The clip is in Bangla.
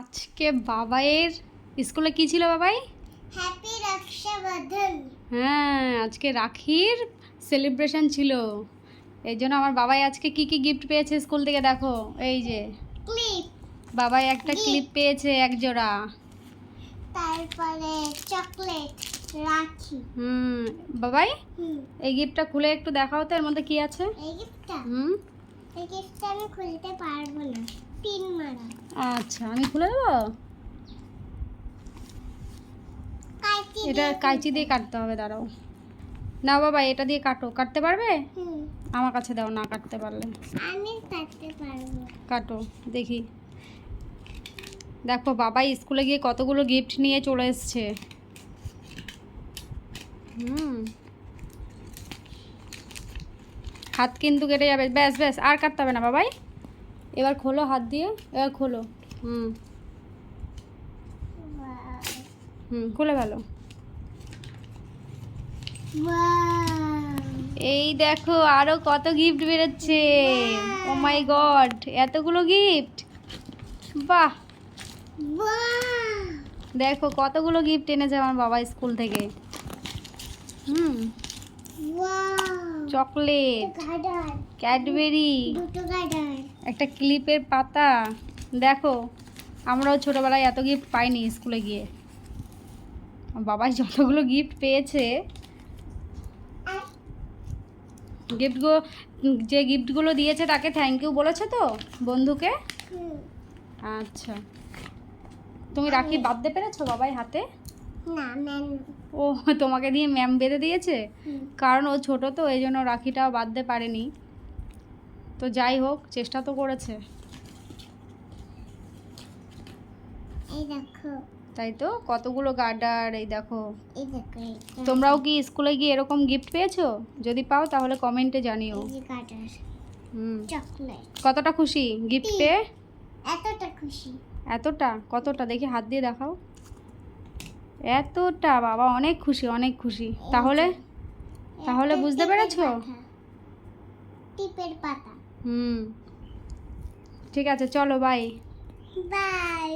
আজকে বাবাইয়ের স্কুলে কি ছিল বাবাই? হ্যাপি রক্ষাবন্ধন। হ্যাঁ, আজকে রাখির সেলিব্রেশন ছিল। এই জন্য আমার বাবাই আজকে কি কি গিফট পেয়েছে স্কুল থেকে দেখো। এই যে ক্লিপ, বাবাই একটা ক্লিপ পেয়েছে এক জোড়া। তারপরে চকলেট, রাখি। বাবাই এই গিফটটা খুলে একটু দেখাও তো, এর মধ্যে কি আছে? এই গিফটটা আমি খুলতে পারবো না, পিন মারা। আচ্ছা, আমি খুলে দেবো। এটা কাঁচি দিয়ে কাটতে হবে, দাঁড়াও। না বাবা, এটা দিয়ে কাটতে পারবে? আমার কাছে দাও, না কাটতে পারলে। আমি কাটতে পারবো। কাটো দেখি। দেখো বাবাই স্কুলে গিয়ে কতগুলো গিফট নিয়ে চলে এসছে। হাত কিন্তু কেটে যাবে। ব্যাস ব্যাস, আর কাটতে হবে না বাবাই। এবার খোলো হাত দিয়ে, এবার খোলো। খুলে ভালো। এই দেখো আরো কত গিফট বেরোচ্ছে। ও মাই গড, এতগুলো গিফট! বাহ, দেখো কতগুলো গিফট এনেছে আমার বাবা স্কুল থেকে। চকলেট, ক্যাডবেরি, একটা ক্লিপের পাতা। দেখো, আমরাও ছোটবেলায় এত গিফট পাইনি স্কুলে গিয়ে। বাবাই যতগুলো গিফট পেয়েছে। যে গিফটগুলো দিয়েছে তাকে থ্যাংক ইউ বলেছো তো, বন্ধুকে? আচ্ছা, তুমি রাখি বাঁধতে পেরেছো বাবাই হাতে? না, ম্যাম। ও, তোমাকে দিয়ে ম্যাম বেঁধে দিয়েছে, কারণ ও ছোট তো এই জন্য রাখিটাও বাঁধতে পারেনি। তো যাই হোক, চেষ্টা তো করেছে। এই দেখো, তাই তো, কতগুলো গার্ডার। এই দেখো, এই দেখো। তোমরাও কি স্কুলে গিয়ে এরকম গিফট পেয়েছো? যদি পাও তাহলে কমেন্টে জানিও। এই যে গার্ডার, চকলেট। কতটা খুশি গিফট পেয়ে? এতটা খুশি। এতটা? কতটা দেখি, হাত দিয়ে দেখাও। এতটা? বাবা অনেক খুশি, অনেক খুশি। তাহলে বুঝতে পেরেছো? টিপের পাতা। ঠিক আছে, চলো বাই। বাই।